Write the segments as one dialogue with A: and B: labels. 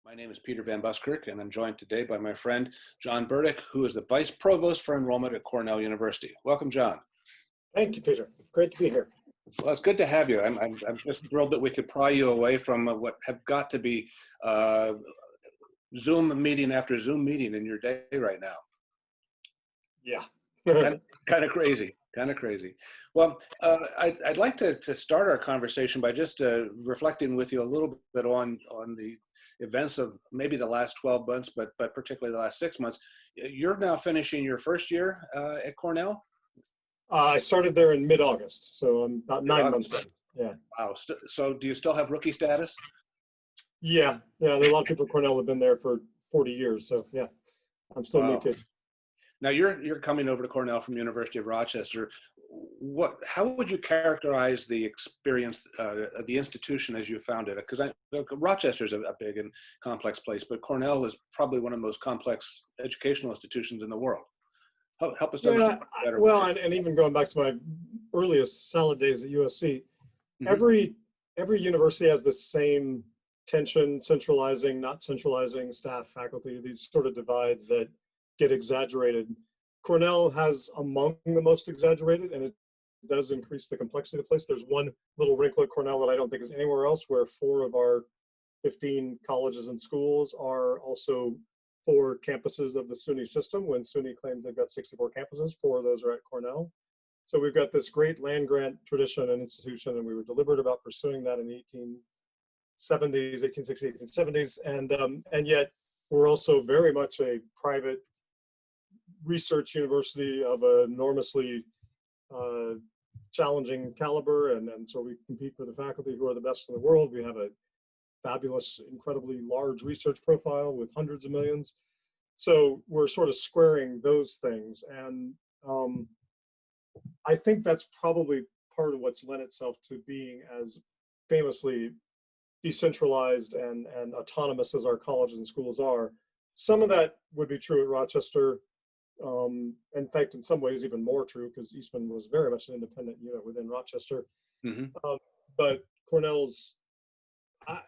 A: My name is Peter Van Buskirk, and I'm joined today by my friend, John Burdick, who is the Vice Provost for Enrollment at Cornell University. Welcome, John.
B: Thank you, Peter. Great to be here.
A: Well, it's good to have you. I'm just thrilled that we could pry you away from what have got to be Zoom meeting after Zoom meeting in your day right now.
B: Yeah.
A: kind of crazy. Well, I'd like to start our conversation by just reflecting with you a little bit on the events of maybe the last 12 months, but particularly the last 6 months. You're now finishing your first year at Cornell?
B: I started there in mid-August, so I'm about 9 months in. Yeah.
A: Wow. So do you still have rookie status?
B: Yeah. There are a lot of people at Cornell have been there for 40 years, so yeah, I'm still new kid.
A: Now you're coming over to Cornell from University of Rochester. How would you characterize the experience, the institution as you found it? Because Rochester is a big and complex place, but Cornell is probably one of the most complex educational institutions in the world. Help us understand better.
B: Well, and even going back to my earliest salad days at USC, every university has the same tension, centralizing, not centralizing, staff, faculty, these sort of divides that get exaggerated. Cornell has among the most exaggerated, and it does increase the complexity of the place. There's one little wrinkle at Cornell that I don't think is anywhere else, where 4 of our 15 colleges and schools are also 4 campuses of the SUNY system. When SUNY claims they've got 64 campuses, 4 of those are at Cornell. So we've got this great land grant tradition and institution, and we were deliberate about pursuing that in the 1860s, 1870s, and yet we're also very much a private research university of an enormously challenging caliber, and so we compete for the faculty who are the best in the world. We have a fabulous, incredibly large research profile with hundreds of millions. So we're sort of squaring those things, and I think that's probably part of what's lent itself to being as famously decentralized and autonomous as our colleges and schools are. Some of that would be true at Rochester. In fact, in some ways, even more true, because Eastman was very much an independent unit within Rochester. But Cornell's, I'm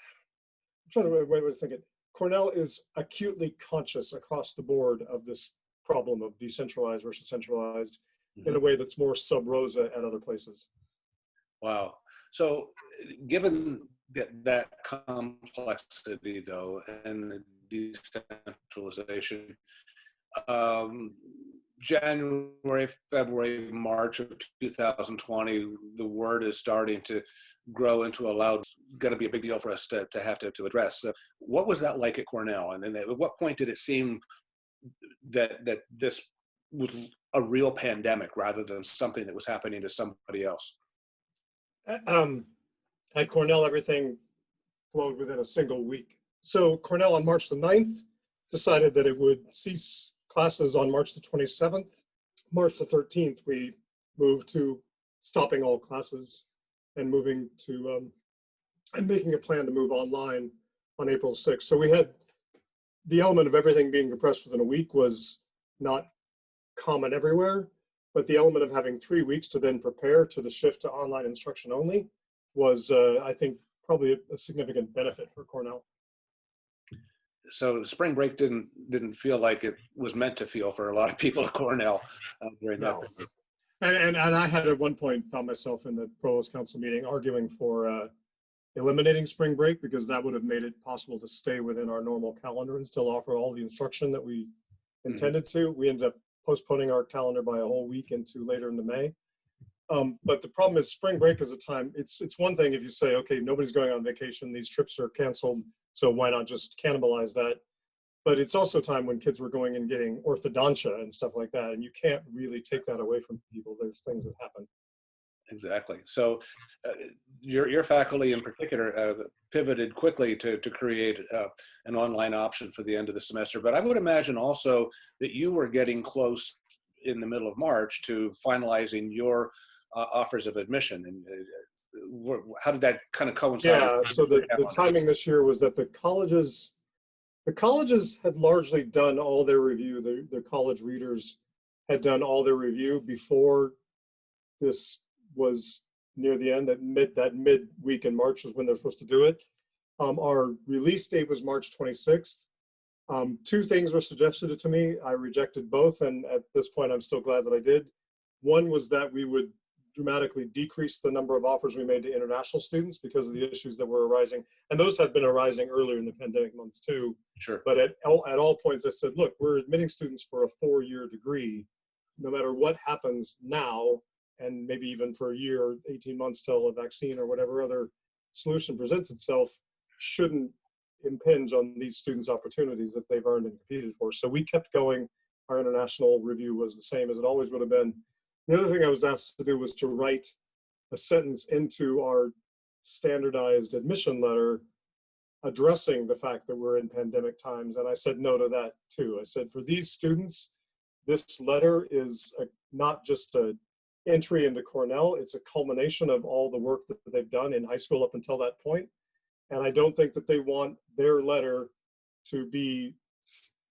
B: trying to wait to think it. Cornell is acutely conscious across the board of this problem of decentralized versus centralized in a way that's more sub rosa at other places. Wow.
A: So given that complexity, though, and the decentralization, January, February, March of 2020, the word is starting to grow into a loud, going to be a big deal for us to have to address. What was that like at Cornell? And then at what point did it seem that this was a real pandemic rather than something that was happening to somebody else?
B: At Cornell, everything flowed within a single week. So Cornell on March the 9th decided that it would cease classes on March the 27th. March the 13th, we moved to stopping all classes and moving to, and making a plan to move online on April 6th. So we had the element of everything being compressed within a week was not common everywhere, but the element of having 3 weeks to then prepare to the shift to online instruction only was, I think, probably a significant benefit for Cornell.
A: So spring break didn't feel like it was meant to feel for a lot of people at Cornell during that.
B: And I had at one point found myself in the Provost Council meeting arguing for eliminating spring break, because that would have made it possible to stay within our normal calendar and still offer all the instruction that we intended to. We ended up postponing our calendar by a whole week into later into May. But the problem is spring break is a time, it's one thing if you say, okay, nobody's going on vacation, these trips are canceled, so why not just cannibalize that? But it's also a time when kids were going and getting orthodontia and stuff like that, and you can't really take that away from people. There's things that happen.
A: Exactly. So your faculty in particular pivoted quickly to create an online option for the end of the semester. But I would imagine also that you were getting close in the middle of March to finalizing your offers of admission. And how did that kind of coincide?
B: Yeah, so the timing this year was that the colleges had largely done all their review. The college readers had done all their review before this was near the end. That mid week in March was when they're supposed to do it. Our release date was March 26th. Two things were suggested to me. I rejected both, and at this point, I'm still glad that I did. One was that we would dramatically decrease the number of offers we made to international students because of the issues that were arising. And those had been arising earlier in the pandemic months too.
A: Sure.
B: But at all points, I said, look, we're admitting students for a 4-year degree. No matter what happens now, and maybe even for a year, 18 months till a vaccine or whatever other solution presents itself, shouldn't impinge on these students' opportunities that they've earned and competed for. So we kept going. Our international review was the same as it always would have been. The other thing I was asked to do was to write a sentence into our standardized admission letter addressing the fact that we're in pandemic times. And I said no to that too. I said, for these students, this letter is not just an entry into Cornell, it's a culmination of all the work that they've done in high school up until that point. And I don't think that they want their letter to be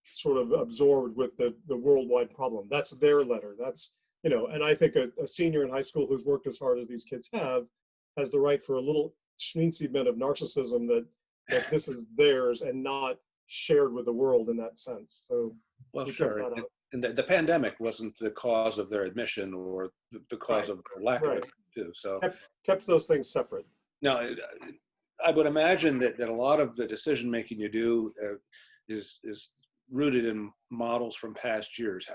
B: sort of absorbed with the worldwide problem. That's their letter. That's, you know, and I think a senior in high school who's worked as hard as these kids have has the right for a little schmeensy bit of narcissism that this is theirs and not shared with the world in that sense. So
A: well, sure. And the pandemic wasn't the cause of their admission or the cause of their lack of it too. So
B: kept those things separate.
A: Now, I would imagine that a lot of the decision making you do is rooted in models from past years.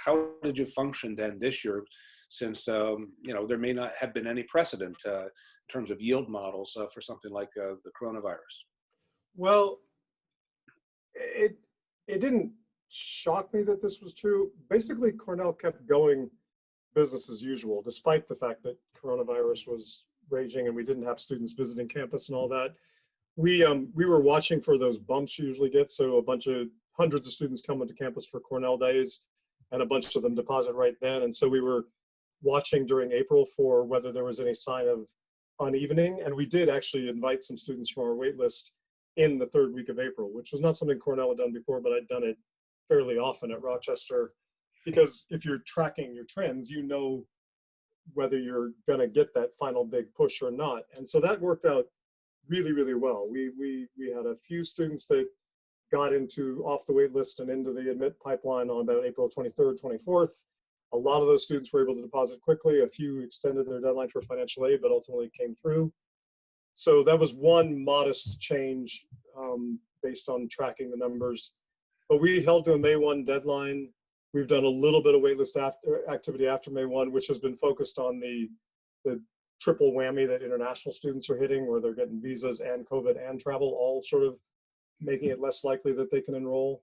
A: How did you function then this year, since you know, there may not have been any precedent in terms of yield models for something like the coronavirus?
B: Well, it didn't shock me that this was true. Basically, Cornell kept going business as usual, despite the fact that coronavirus was raging and we didn't have students visiting campus and all that. We were watching for those bumps you usually get. So hundreds of students come into campus for Cornell days, and a bunch of them deposit right then. And so we were watching during April for whether there was any sign of unevening. And we did actually invite some students from our wait list in the third week of April, which was not something Cornell had done before, but I'd done it fairly often at Rochester, because if you're tracking your trends, you know whether you're going to get that final big push or not. And so that worked out really, really well. We had a few students that got off the wait list and into the admit pipeline on about April 23rd, 24th. A lot of those students were able to deposit quickly. A few extended their deadline for financial aid, but ultimately came through. So that was one modest change based on tracking the numbers. But we held to a May 1 deadline. We've done a little bit of waitlist activity after May 1, which has been focused on the triple whammy that international students are hitting, where they're getting visas and COVID and travel, all sort of making it less likely that they can enroll.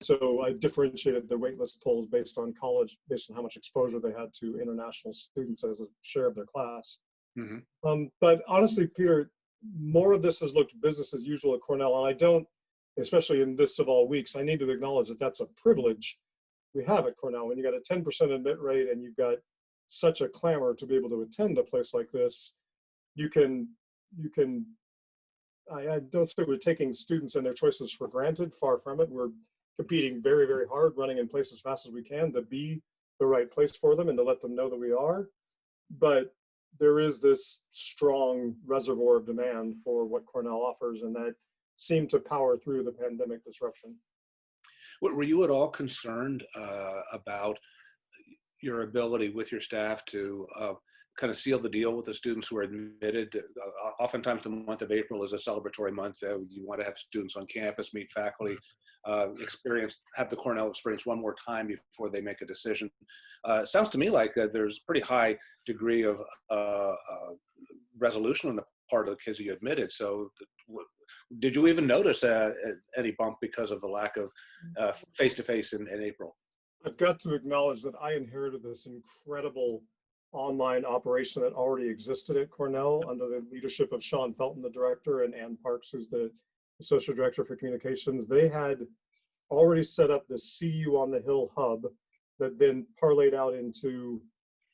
B: So I differentiated the waitlist polls based on college, based on how much exposure they had to international students as a share of their class. Mm-hmm. But honestly, Peter, more of this has looked business as usual at Cornell, and I don't, especially in this of all weeks, I need to acknowledge that that's a privilege we have at Cornell. When you got a 10% admit rate and you've got such a clamor to be able to attend a place like this, I don't say we're taking students and their choices for granted, far from it. We're competing very, very hard, running in place as fast as we can to be the right place for them and to let them know that we are. But there is this strong reservoir of demand for what Cornell offers, and that seemed to power through the pandemic disruption.
A: Were you at all concerned about your ability with your staff to kind of seal the deal with the students who are admitted? Oftentimes the month of April is a celebratory month. You want to have students on campus, meet faculty, have the Cornell experience one more time before they make a decision. Sounds to me like there's a pretty high degree of resolution on the part of the kids you admitted. So did you even notice any bump because of the lack of face-to-face in April?
B: I've got to acknowledge that I inherited this incredible online operation that already existed at Cornell under the leadership of Sean Felton, the director, and Ann Parks, who's the associate director for communications. They had already set up the CU on the Hill hub that then parlayed out into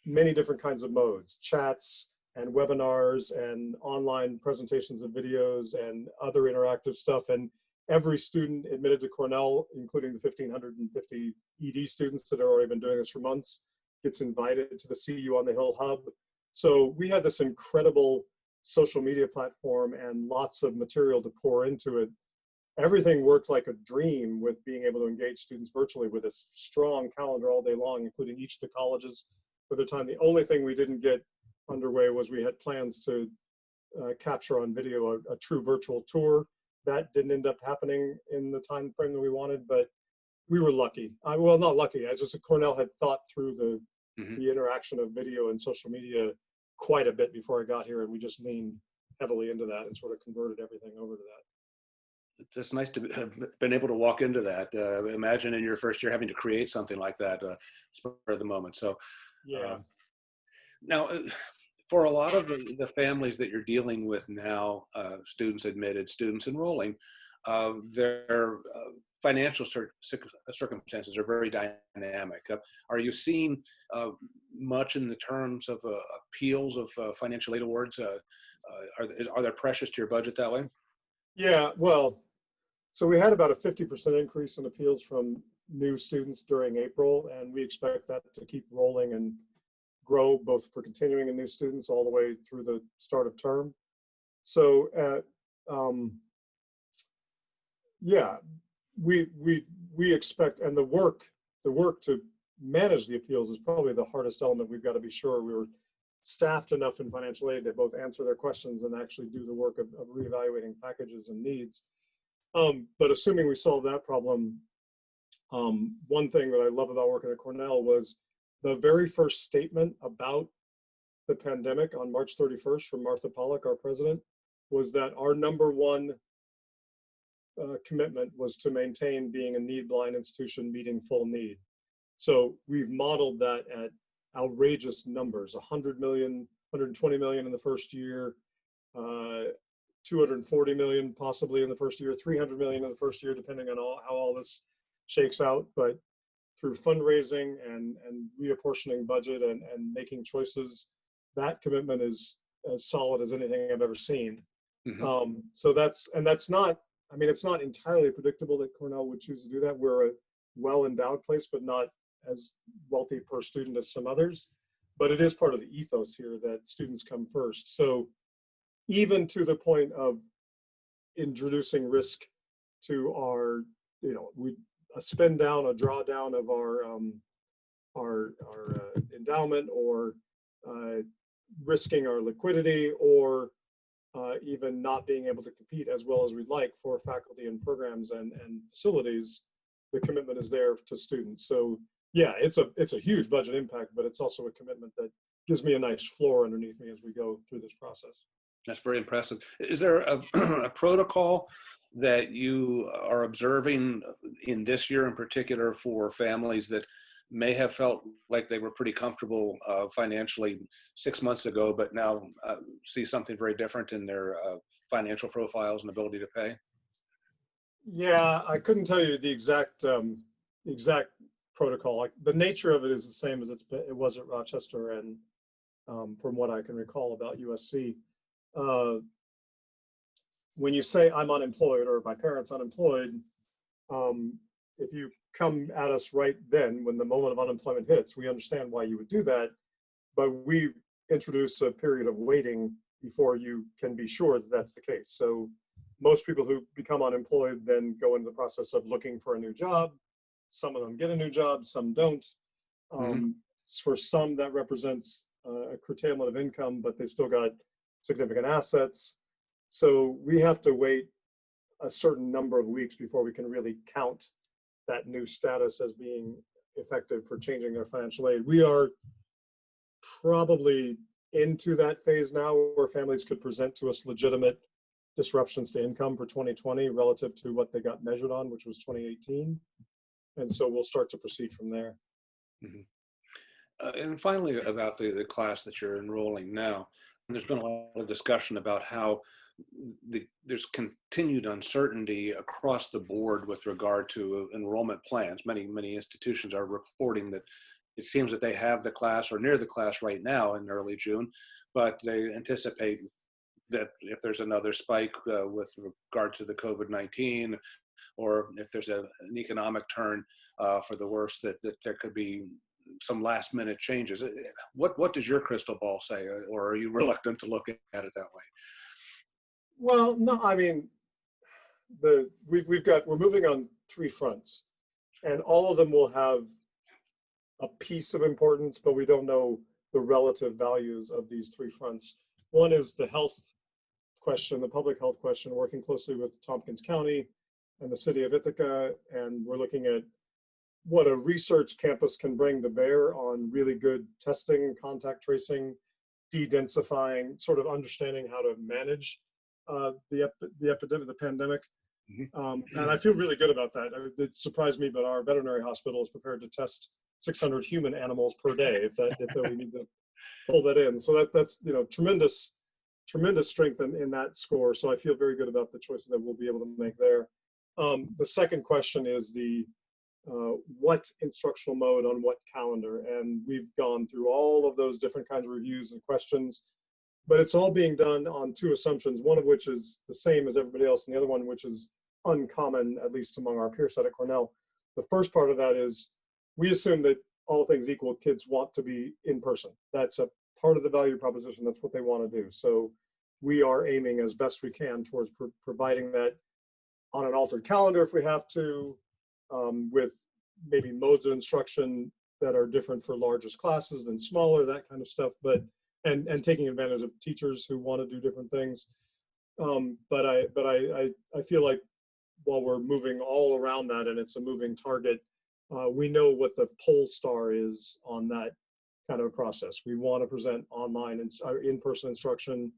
B: many different kinds of modes, chats and webinars and online presentations of videos and other interactive stuff. And every student admitted to Cornell, including the 1,550 ED students that have already been doing this for months, gets invited to the CU on the Hill hub. So we had this incredible social media platform and lots of material to pour into it. Everything worked like a dream with being able to engage students virtually with a strong calendar all day long, including each of the colleges for the time. The only thing we didn't get underway was we had plans to capture on video a true virtual tour. That didn't end up happening in the time frame that we wanted, but we were lucky. Well, not lucky. I just Cornell had thought through the interaction of video and social media quite a bit before I got here, and we just leaned heavily into that and sort of converted everything over to that.
A: It's nice to have been able to walk into that. Imagine in your first year having to create something like that spur of the moment. So
B: Yeah.
A: Now, for a lot of the families that you're dealing with now, students admitted, students enrolling, their financial circumstances are very dynamic. Are you seeing much in the terms of appeals of financial aid awards? Are there pressures to your budget that way?
B: Yeah, well, so we had about a 50% increase in appeals from new students during April, and we expect that to keep rolling and grow both for continuing and new students all the way through the start of term. So yeah, we expect, and the work to manage the appeals is probably the hardest element. We've got to be sure we were staffed enough in financial aid to both answer their questions and actually do the work of reevaluating packages and needs. But assuming we solve that problem, one thing that I love about working at Cornell was the very first statement about the pandemic on March 31st from Martha Pollack, our president, was that our number one commitment was to maintain being a need-blind institution meeting full need. So we've modeled that at outrageous numbers, 100 million, 120 million in the first year, 240 million possibly in the first year, 300 million in the first year, depending on how all this shakes out. But through fundraising and reapportioning budget and making choices, that commitment is as solid as anything I've ever seen. So that's not, I mean, it's not entirely predictable that Cornell would choose to do that. We're a well-endowed place, but not as wealthy per student as some others. But it is part of the ethos here that students come first. So even to the point of introducing risk to our, a spend down, a drawdown of our endowment, or risking our liquidity, or even not being able to compete as well as we'd like for faculty and programs and facilities, the commitment is there to students. So yeah, it's a huge budget impact, but it's also a commitment that gives me a nice floor underneath me as we go through this process.
A: That's very impressive. Is there a protocol that you are observing in this year in particular for families that may have felt like they were pretty comfortable financially 6 months ago, but now see something very different in their financial profiles and ability to pay?
B: Yeah, I couldn't tell you the exact protocol. The nature of it is the same as it was at Rochester, and from what I can recall about USC. When you say I'm unemployed or my parents unemployed, if you come at us right then when the moment of unemployment hits, we understand why you would do that, but we introduce a period of waiting before you can be sure that that's the case. So most people who become unemployed then go into the process of looking for a new job. Some of them get a new job, some don't. For some, that represents a curtailment of income, but they've still got significant assets. So we have to wait a certain number of weeks before we can really count that new status as being effective for changing their financial aid. We are probably into that phase now where families could present to us legitimate disruptions to income for 2020 relative to what they got measured on, which was 2018. And so we'll start to proceed from there.
A: And finally, about the class that you're enrolling now, there's been a lot of discussion about how there's continued uncertainty across the board with regard to enrollment plans. Many institutions are reporting that it seems that they have the class or near the class right now in early June, but they anticipate that if there's another spike with regard to the COVID-19, or if there's an economic turn for the worse, that there could be some last minute changes. What does your crystal ball say, or are you reluctant to look at it that way?
B: Well, no, I mean, we're moving on three fronts, and all of them will have a piece of importance, but we don't know the relative values of these three fronts. One is the health question, the public health question, working closely with Tompkins County and the city of Ithaca, and we're looking at what a research campus can bring to bear on really good testing, contact tracing, de-densifying, sort of understanding how to manage the epidemic, the pandemic. And I feel really good about that. It surprised me, but our veterinary hospital is prepared to test 600 human animals per day if we need to pull that in. So that's tremendous strength in that score. So I feel very good about the choices that we'll be able to make there. The second question is the what instructional mode on what calendar, and we've gone through all of those different kinds of reviews and questions, but it's all being done on two assumptions, one of which is the same as everybody else, and the other one which is uncommon, at least among our peer set at Cornell. The first part of that is we assume that all things equal, kids want to be in person. That's a part of the value proposition. That's what they want to do. So we are aiming as best we can towards providing that on an altered calendar if we have to, with maybe modes of instruction that are different for largest classes than smaller, that kind of stuff, but and taking advantage of teachers who want to do different things. But I feel like while we're moving all around that and it's a moving target, we know what the pole star is on that kind of a process. We want to present online and in-person instruction.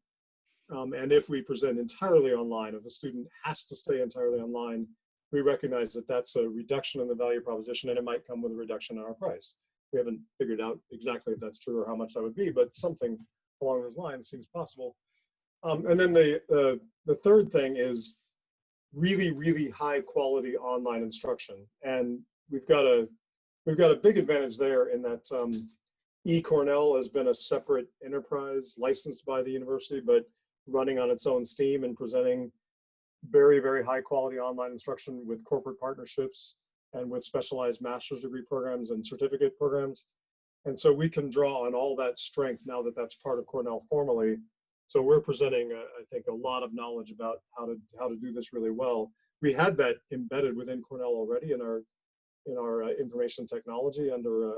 B: And if we present entirely online, if a student has to stay entirely online, we recognize that that's a reduction in the value proposition, and it might come with a reduction in our price. We haven't figured out exactly if that's true or how much that would be, but something along those lines seems possible. And then the third thing is really, really high quality online instruction. And we've got a big advantage there in that Cornell has been a separate enterprise licensed by the university, but running on its own steam and presenting very, very high quality online instruction with corporate partnerships and with specialized master's degree programs and certificate programs. And so we can draw on all that strength now that that's part of Cornell formally. So we're presenting, I think, a lot of knowledge about how to do this really well. We had that embedded within Cornell already in our information technology under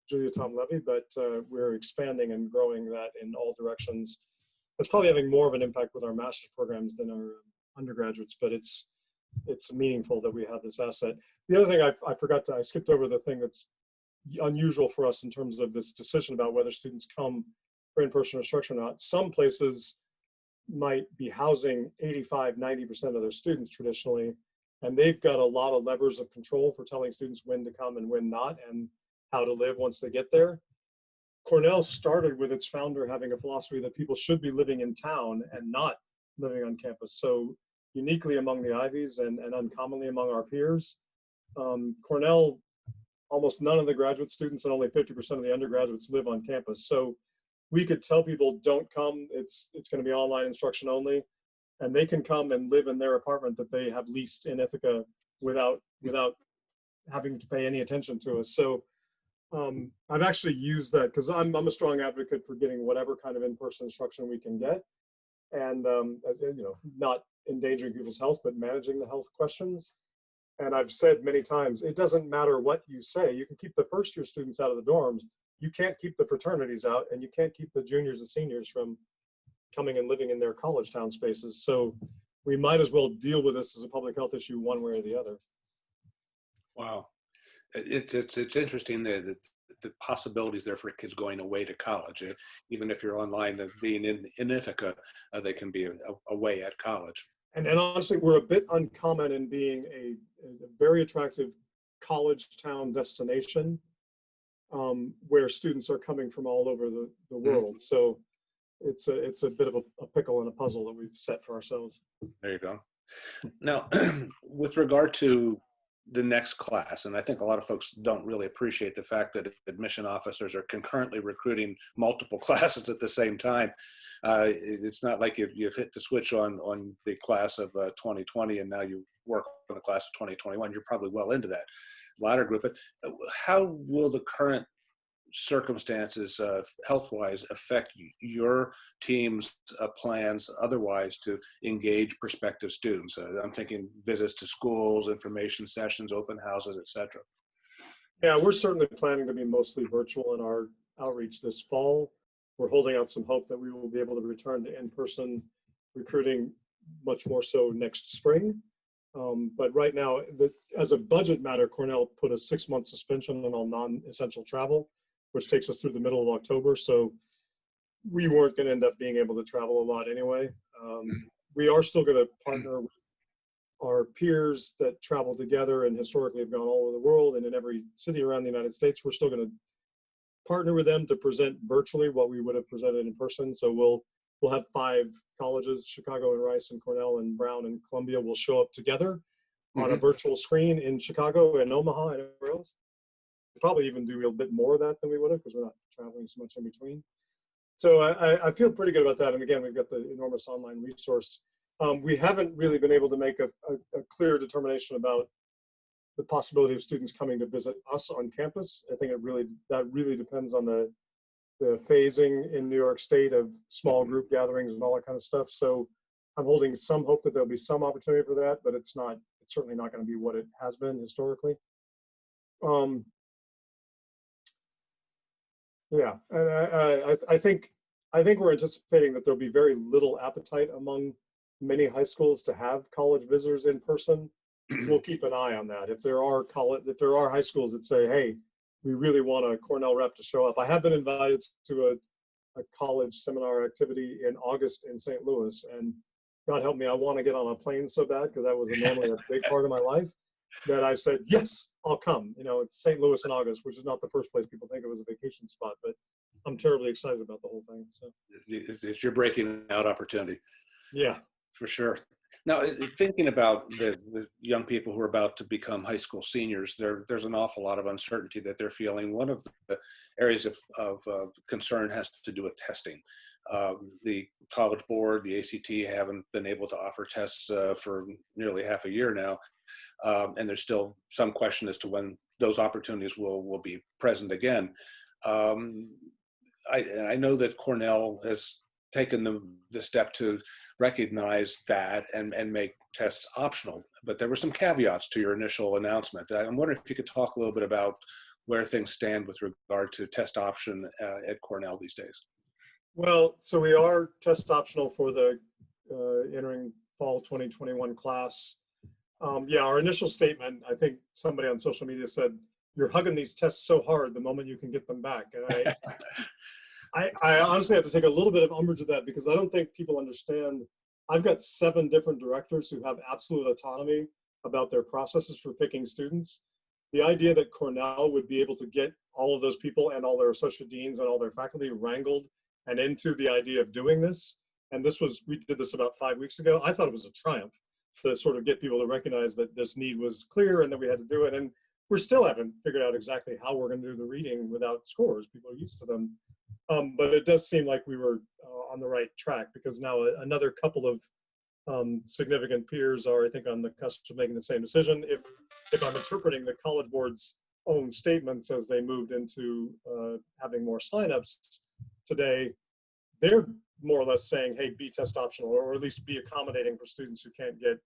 B: Julia Tom Levy, but we're expanding and growing that in all directions. It's probably having more of an impact with our master's programs than our undergraduates, but it's meaningful that we have this asset. The other thing I skipped over the thing that's unusual for us in terms of this decision about whether students come for in-person instruction or not. Some places might be housing 85, 90% of their students traditionally, and they've got a lot of levers of control for telling students when to come and when not, and how to live once they get there. Cornell started with its founder having a philosophy that people should be living in town and not living on campus. So uniquely among the Ivies and uncommonly among our peers, Cornell, almost none of the graduate students and only 50% of the undergraduates live on campus. So we could tell people don't come, it's going to be online instruction only, and they can come and live in their apartment that they have leased in Ithaca without having to pay any attention to us. So I've actually used that because I'm a strong advocate for getting whatever kind of in-person instruction we can get, and not endangering people's health, but managing the health questions. And I've said many times, it doesn't matter what you say. You can keep the first-year students out of the dorms. You can't keep the fraternities out, and you can't keep the juniors and seniors from coming and living in their college town spaces. So we might as well deal with this as a public health issue one way or the other.
A: Wow. It's interesting the possibilities there for kids going away to college. Even if you're online and being in Ithaca, they can be away at college.
B: And honestly, we're a bit uncommon in being a very attractive college town destination where students are coming from all over the world. Mm-hmm. So it's a bit of a pickle and a puzzle that we've set for ourselves.
A: There you go. Now, with regard to the next class, and I think a lot of folks don't really appreciate the fact that admission officers are concurrently recruiting multiple classes at the same time. It's not like you've hit the switch on the class of 2020 and now you work on the class of 2021. You're probably well into that latter group. But how will the current circumstances health-wise affect your team's plans otherwise to engage prospective students? I'm thinking visits to schools, information sessions, open houses, etc.
B: Yeah, we're certainly planning to be mostly virtual in our outreach this fall. We're holding out some hope that we will be able to return to in-person recruiting much more so next spring. But right now, as a budget matter, Cornell put a 6-month suspension on all non-essential travel, which takes us through the middle of October. So we weren't going to end up being able to travel a lot anyway. We are still going to partner with our peers that travel together and historically have gone all over the world and in every city around the United States. We're still going to partner with them to present virtually what we would have presented in person. So we'll have 5 colleges, Chicago and Rice and Cornell and Brown and Columbia will show up together on a virtual screen in Chicago and Omaha and everywhere else. We'll probably even do a bit more of that than we would have because we're not traveling so much in between. So I feel pretty good about that. And again, we've got the enormous online resource. We haven't really been able to make a clear determination about the possibility of students coming to visit us on campus. I think that really depends on the phasing in New York State of small group gatherings and all that kind of stuff. So I'm holding some hope that there'll be some opportunity for that, but it's certainly not going to be what it has been historically. Yeah, and I think we're anticipating that there'll be very little appetite among many high schools to have college visitors in person. We'll keep an eye on that. If there are high schools that say, hey, we really want a Cornell rep to show up. I have been invited to a college seminar activity in August in St. Louis, and God help me, I want to get on a plane so bad because that was normally a big part of my life. That I said, yes, I'll come. It's St. Louis in August, which is not the first place people think of as a vacation spot, but I'm terribly excited about the whole thing. So
A: it's your breaking out opportunity.
B: Yeah,
A: for sure. Now, thinking about the young people who are about to become high school seniors, there's an awful lot of uncertainty that they're feeling. One of the areas of concern has to do with testing. The College Board, the ACT, haven't been able to offer tests for nearly half a year now. And there's still some question as to when those opportunities will be present again. I know that Cornell has taken the step to recognize that and make tests optional, but there were some caveats to your initial announcement. I'm wondering if you could talk a little bit about where things stand with regard to test option at Cornell these days.
B: Well, so we are test optional for the entering fall 2021 class. Yeah, our initial statement, I think somebody on social media said, you're hugging these tests so hard the moment you can get them back. And I honestly have to take a little bit of umbrage of that because I don't think people understand. I've got 7 different directors who have absolute autonomy about their processes for picking students. The idea that Cornell would be able to get all of those people and all their associate deans and all their faculty wrangled and into the idea of doing this, and we did this about 5 weeks ago. I thought it was a triumph to sort of get people to recognize that this need was clear and that we had to do it. And we still haven't figured out exactly how we're going to do the reading without scores. People are used to them. But it does seem like we were on the right track because now another couple of significant peers are, I think, on the cusp of making the same decision. If I'm interpreting the College Board's own statements as they moved into having more signups today, they're more or less saying, hey, be test optional, or at least be accommodating for students who can't get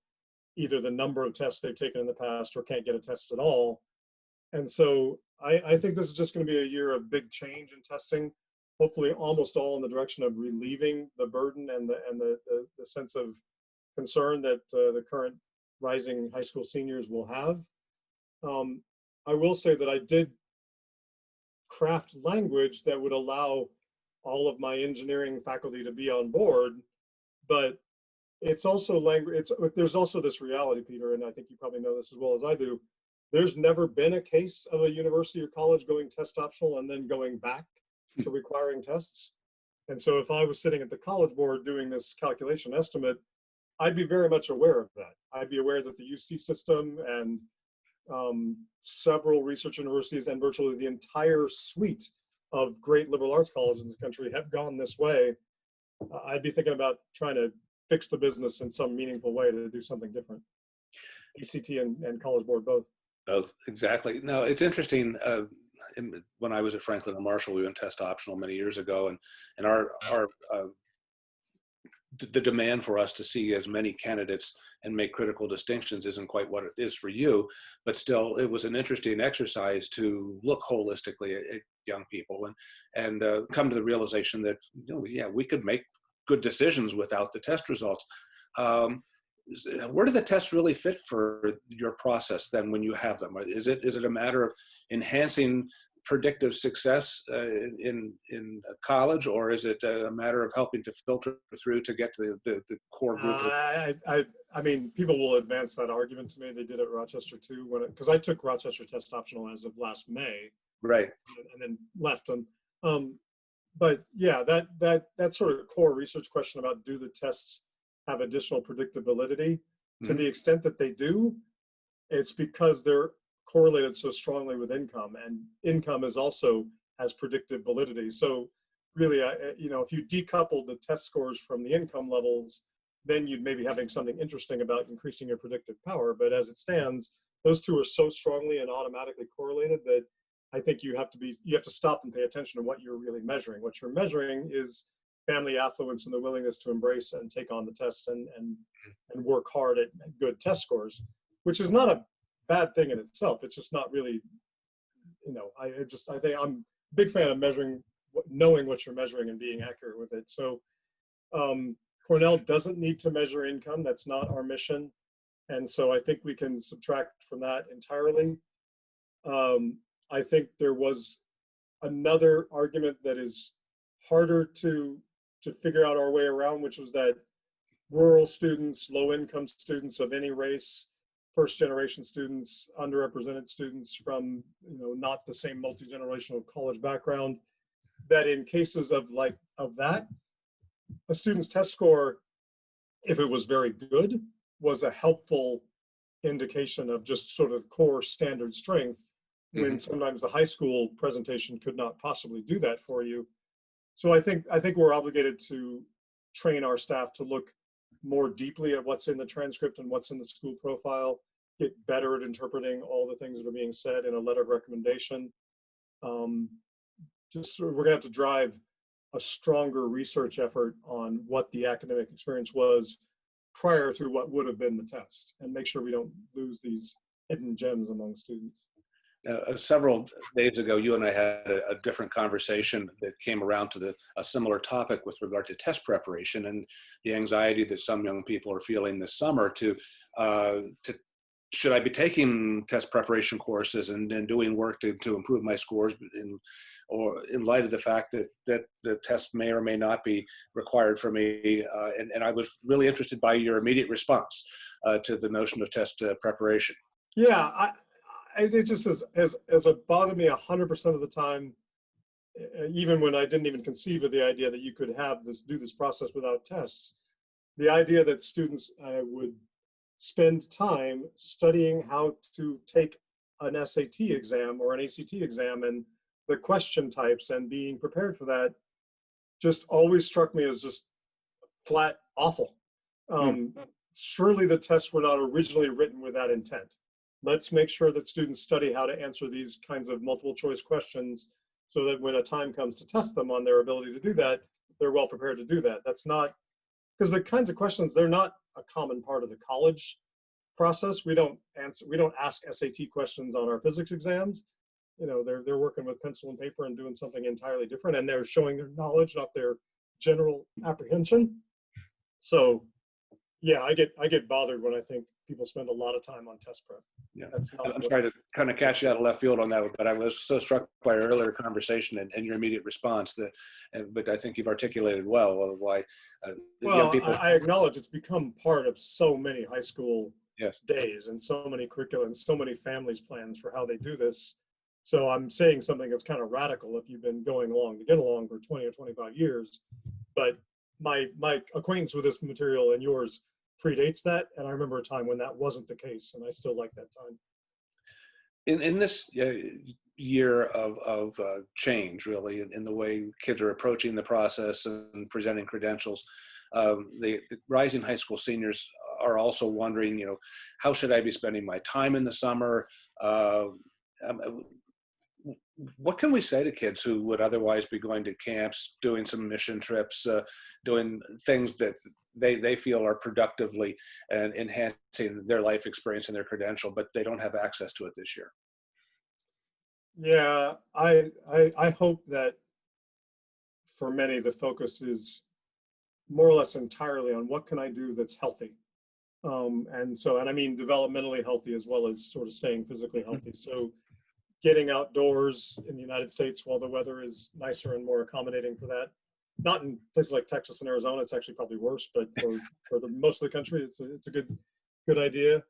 B: either the number of tests they've taken in the past or can't get a test at all. And so I think this is just going to be a year of big change in testing. Hopefully almost all in the direction of relieving the burden and the sense of concern that the current rising high school seniors will have. I will say that I did craft language that would allow all of my engineering faculty to be on board, but it's also language. There's also this reality, Peter, and I think you probably know this as well as I do. There's never been a case of a university or college going test optional and then going back to requiring tests. And so if I was sitting at the College Board doing this calculation estimate, I'd be very much aware of that. I'd be aware that the UC system and several research universities and virtually the entire suite of great liberal arts colleges in the country have gone this way. I'd be thinking about trying to fix the business in some meaningful way to do something different. ACT and College Board both.
A: Both, exactly. No, it's interesting. When I was at Franklin and Marshall, we went test optional many years ago, and our the demand for us to see as many candidates and make critical distinctions isn't quite what it is for you, but still it was an interesting exercise to look holistically at young people and come to the realization that, yeah, we could make good decisions without the test results. Where do the tests really fit for your process then when you have them? Is it a matter of enhancing predictive success in college, or is it a matter of helping to filter through to get to the core group?
B: I mean, people will advance that argument to me. They did at Rochester too, because I took Rochester test optional as of last May,
A: right,
B: and then left them. But yeah, that sort of core research question about, do the tests have additional predictability? To the extent that they do, it's because they're correlated so strongly with income, and income is also has predictive validity. So really, if you decoupled the test scores from the income levels, then you'd maybe having something interesting about increasing your predictive power. But as it stands, those two are so strongly and automatically correlated that I think you have to stop and pay attention to what you're really measuring. What you're measuring is family affluence and the willingness to embrace and take on the tests and work hard at good test scores, which is not a bad thing in itself. It's just not really, I think I'm a big fan of measuring, knowing what you're measuring and being accurate with it. So Cornell doesn't need to measure income. That's not our mission. And so I think we can subtract from that entirely. I think there was another argument that is harder to figure out our way around, which was that rural students, low-income students of any race, first-generation students, underrepresented students from not the same multi-generational college background, that in cases of that, a student's test score, if it was very good, was a helpful indication of just sort of core standard strength, when sometimes the high school presentation could not possibly do that for you. So I think we're obligated to train our staff to look more deeply at what's in the transcript and what's in the school profile, get better at interpreting all the things that are being said in a letter of recommendation. We're gonna have to drive a stronger research effort on what the academic experience was prior to what would have been the test, and make sure we don't lose these hidden gems among students.
A: Several days ago, you and I had a different conversation that came around to a similar topic with regard to test preparation and the anxiety that some young people are feeling this summer to should I be taking test preparation courses and doing work to improve my scores in light of the fact that the test may or may not be required for me. And I was really interested by your immediate response to the notion of test preparation.
B: Yeah, it just has bothered me 100% of the time, even when I didn't even conceive of the idea that you could do this process without tests. The idea that students would spend time studying how to take an SAT exam or an ACT exam and the question types and being prepared for that just always struck me as just flat awful. Surely the tests were not originally written with that intent. Let's make sure that students study how to answer these kinds of multiple choice questions so that when a time comes to test them on their ability to do that, they're well prepared to do that. That's not, because the kinds of questions, they're not a common part of the college process. We don't ask SAT questions on our physics exams. They're working with pencil and paper and doing something entirely different, and they're showing their knowledge, not their general apprehension. So yeah, I get bothered when I think people spend a lot of time on test prep.
A: Yeah, I'm trying to kind of catch you out of left field on that, but I was so struck by our earlier conversation and your immediate response but I think you've articulated well why young people.
B: I acknowledge it's become part of so many high school days and so many curricula and so many families' plans for how they do this. So I'm saying something that's kind of radical if you've been going along to get along for 20 or 25 years, but my acquaintance with this material and yours predates that, and I remember a time when that wasn't the case, and I still like that time.
A: In this year of change, really, in the way kids are approaching the process and presenting credentials, the rising high school seniors are also wondering, how should I be spending my time in the summer? Um, what can we say to kids who would otherwise be going to camps, doing some mission trips, doing things that they feel are productively and enhancing their life experience and their credential, but they don't have access to it this year?
B: Yeah, I hope that for many the focus is more or less entirely on what can I do that's healthy. And I mean developmentally healthy as well as sort of staying physically healthy. So getting outdoors in the United States while the weather is nicer and more accommodating for that. Not in places like Texas and Arizona, it's actually probably worse, but for the most of the country, it's a good idea.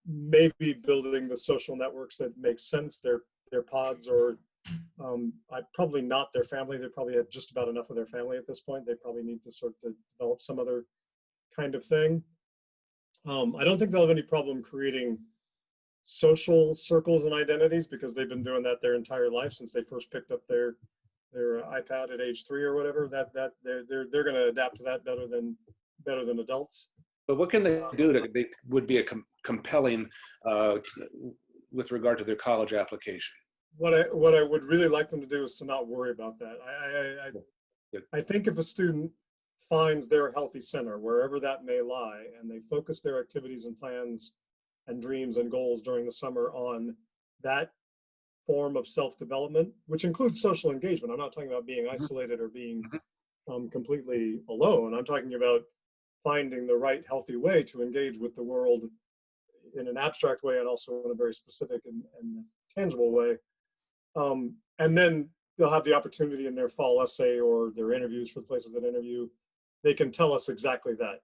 B: Maybe building the social networks that make sense, their pods, or probably not their family. They probably have just about enough of their family at this point. They probably need to sort of develop some other kind of thing. I don't think they'll have any problem creating social circles and identities because they've been doing that their entire life since they first picked up their iPad at age 3 or whatever. That they're going to adapt to that better than adults.
A: But what can they do that would be a compelling with regard to their college application?
B: What I would really like them to do is to not worry about that. I think if a student finds their healthy center, wherever that may lie, and they focus their activities and plans and dreams and goals during the summer on that form of self-development, which includes social engagement. I'm not talking about being isolated or being completely alone. I'm talking about finding the right healthy way to engage with the world in an abstract way and also in a very specific and tangible way. And then they'll have the opportunity in their fall essay or their interviews for the places that interview. They can tell us exactly that.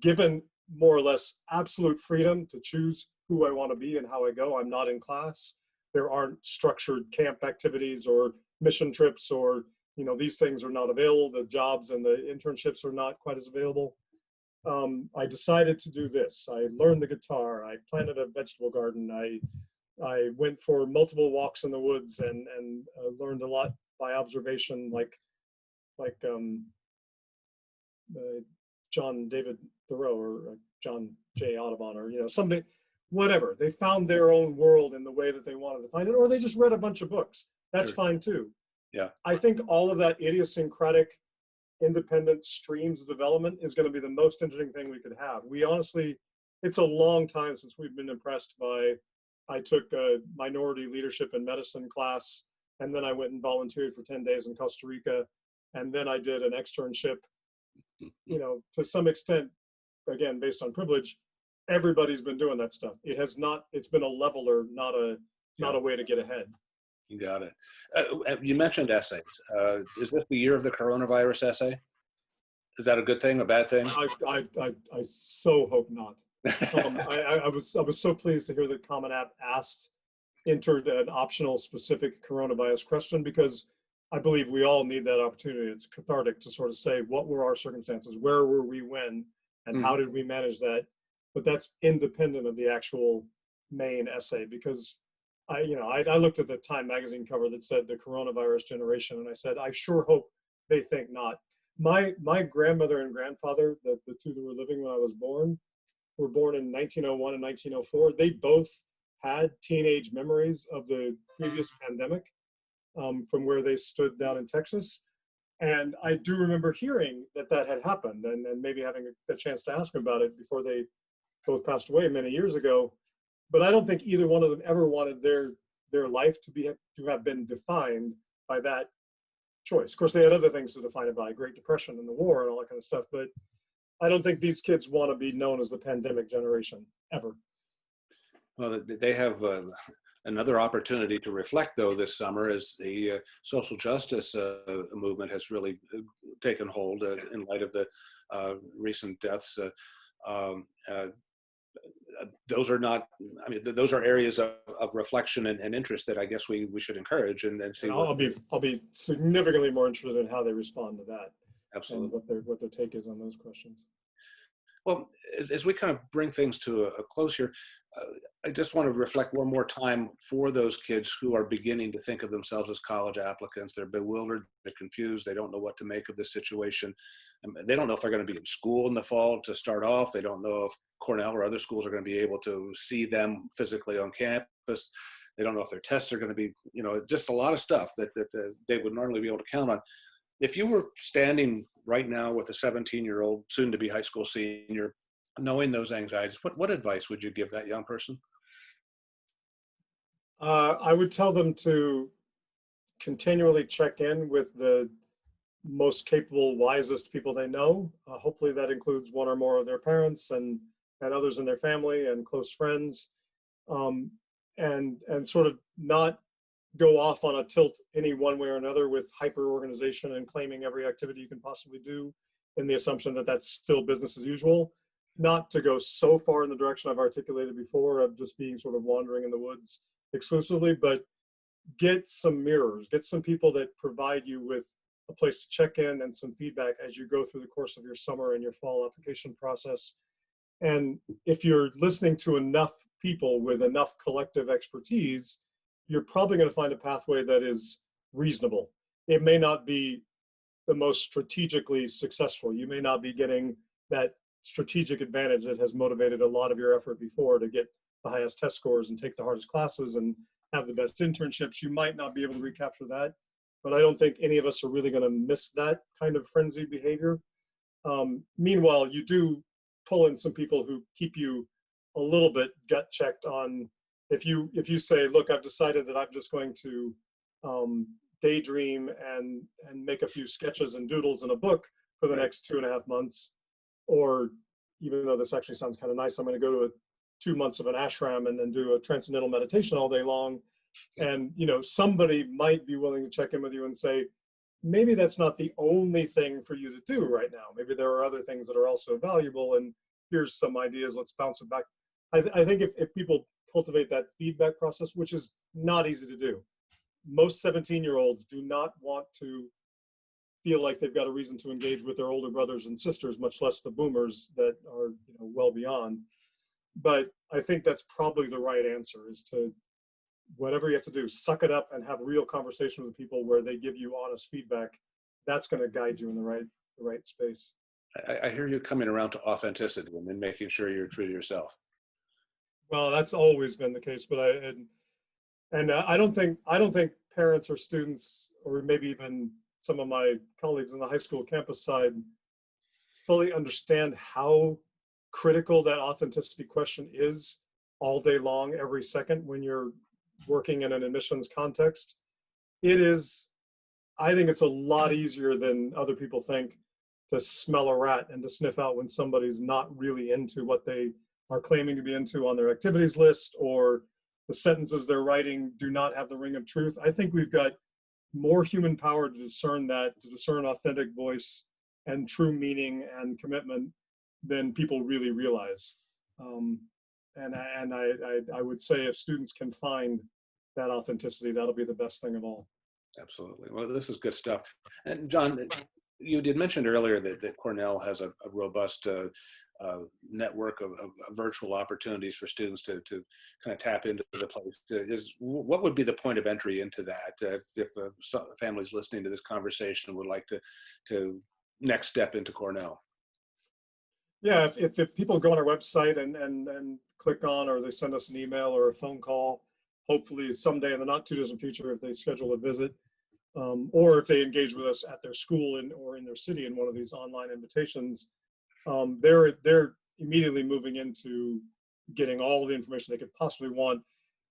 B: Given more or less absolute freedom to choose who I want to be and how I go, I'm not in class. There aren't structured camp activities or mission trips or, these things are not available. The jobs and the internships are not quite as available. I decided to do this. I learned the guitar. I planted a vegetable garden. I went for multiple walks in the woods and learned a lot by observation, like John David Thoreau or John J. Audubon or somebody, whatever. They found their own world in the way that they wanted to find it, or they just read a bunch of books. That's fine too.
A: Yeah.
B: I think all of that idiosyncratic, independent streams of development is going to be the most interesting thing we could have. We honestly, it's a long time since we've been impressed by. I took a minority leadership and medicine class, and then I went and volunteered for 10 days in Costa Rica, and then I did an externship. To some extent, again, based on privilege, everybody's been doing that stuff. It's been a leveler, not a way to get ahead.
A: You got it. You mentioned essays. Is this the year of the coronavirus essay? Is that a good thing, a bad thing?
B: I so hope not. I was so pleased to hear that Common App entered an optional specific coronavirus question, because I believe we all need that opportunity. It's cathartic to sort of say, what were our circumstances? Where were we when? And how did we manage that? But that's independent of the actual main essay, because I looked at the Time magazine cover that said the coronavirus generation, and I said, I sure hope they think not. My grandmother and grandfather, the two that were living when I was born, were born in 1901 and 1904. They both had teenage memories of the previous pandemic from where they stood down in Texas. And I do remember hearing that had happened and maybe having a chance to ask them about it before they both passed away many years ago. But I don't think either one of them ever wanted their life to have been defined by that choice. Of course, they had other things to define it by, Great Depression and the war and all that kind of stuff. But I don't think these kids want to be known as the pandemic generation, ever.
A: Well, they have another opportunity to reflect, though, this summer, as the social justice movement has really taken hold in light of the recent deaths. Those are not, those are areas of reflection and interest that I guess we should encourage and see.
B: I'll be significantly more interested in how they respond to that.
A: Absolutely.
B: And what their take is on those questions.
A: Well, as we kind of bring things to a close here, I just want to reflect one more time for those kids who are beginning to think of themselves as college applicants. They're bewildered, they're confused, they don't know what to make of this situation. They don't know if they're going to be in school in the fall to start off. They don't know if Cornell or other schools are going to be able to see them physically on campus. They don't know if their tests are going to be, just a lot of stuff that they would normally be able to count on. If you were standing right now with a 17-year-old, soon to be high school senior, knowing those anxieties, what advice would you give that young person?
B: I would tell them to continually check in with the most capable, wisest people they know. Hopefully that includes one or more of their parents and others in their family and close friends, um, and sort of not go off on a tilt any one way or another with hyper organization and claiming every activity you can possibly do in the assumption that that's still business as usual. Not to go so far in the direction I've articulated before of just being sort of wandering in the woods exclusively, but get some mirrors, get some people that provide you with a place to check in and some feedback as you go through the course of your summer and your fall application process. And if you're listening to enough people with enough collective expertise, you're probably going to find a pathway that is reasonable. It may not be the most strategically successful. You may not be getting that strategic advantage that has motivated a lot of your effort before to get the highest test scores and take the hardest classes and have the best internships. You might not be able to recapture that, but I don't think any of us are really going to miss that kind of frenzied behavior. Meanwhile, you do pull in some people who keep you a little bit gut checked on if you say, look, I've decided that I'm just going to daydream and make a few sketches and doodles in a book for the next 2.5 months, or even though this actually sounds kind of nice, I'm going to go to 2 months of an ashram and do a transcendental meditation all day long. And somebody might be willing to check in with you and say, maybe that's not the only thing for you to do right now. Maybe there are other things that are also valuable, and here's some ideas, let's bounce it back. I think if people cultivate that feedback process, which is not easy to do. Most 17-year-olds do not want to feel like they've got a reason to engage with their older brothers and sisters, much less the boomers that are well beyond. But I think that's probably the right answer, is to, whatever you have to do, suck it up and have real conversation with people where they give you honest feedback. That's going to guide you in the right space.
A: I hear you coming around to authenticity and making sure you're true to yourself.
B: Well, that's always been the case, but I don't think parents or students, or maybe even some of my colleagues on the high school campus side, fully understand how critical that authenticity question is all day long, every second when you're working in an admissions context. I think it's a lot easier than other people think to smell a rat and to sniff out when somebody's not really into what they are claiming to be into on their activities list, or the sentences they're writing do not have the ring of truth. I think we've got more human power to discern authentic voice and true meaning and commitment than people really realize. And I would say if students can find that authenticity, that'll be the best thing of all.
A: Absolutely. Well, this is good stuff. And John, you did mention earlier that Cornell has a robust network of virtual opportunities for students to kind of tap into the place. What would be the point of entry into that if families listening to this conversation would like to next step into Cornell?
B: Yeah, if people go on our website and click on, or they send us an email or a phone call, hopefully someday in the not too distant future, if they schedule a visit, or if they engage with us at their school or in their city in one of these online invitations, they're immediately moving into getting all the information they could possibly want,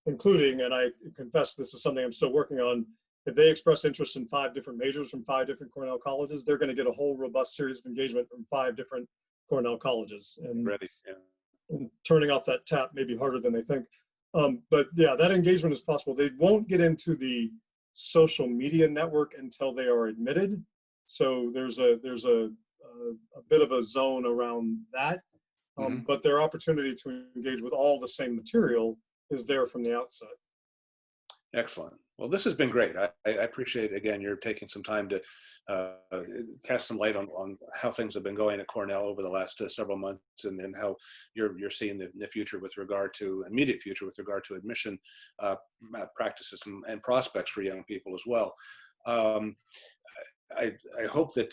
B: including, and I confess this is something I'm still working on, if they express interest in 5 different majors from 5 different Cornell colleges, they're going to get a whole robust series of engagement from 5 different Cornell colleges. And,
A: Ready. Yeah.
B: and turning off that tap may be harder than they think. But yeah, that engagement is possible. They won't get into the social media network until they are admitted. So there's a bit of a zone around that. But their opportunity to engage with all the same material is there from the outset.
A: Excellent. Well, Well, this has been great. I appreciate, again, you're taking some time to cast some light on how things have been going at Cornell over the last several months, and how you're seeing the future with regard to immediate future with regard to admission practices and prospects for young people as well. Um, I hope that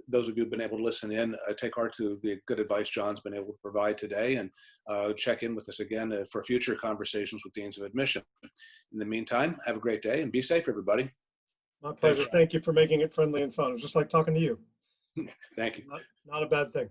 A: those of you who've been able to listen in take heart to the good advice John's been able to provide today, and check in with us again for future conversations with Deans of Admission. In the meantime, have a great day and be safe, everybody.
B: My pleasure.
A: Thanks.
B: Thank you for making it friendly and fun. It was just like talking to you.
A: Thank you.
B: Not a bad thing.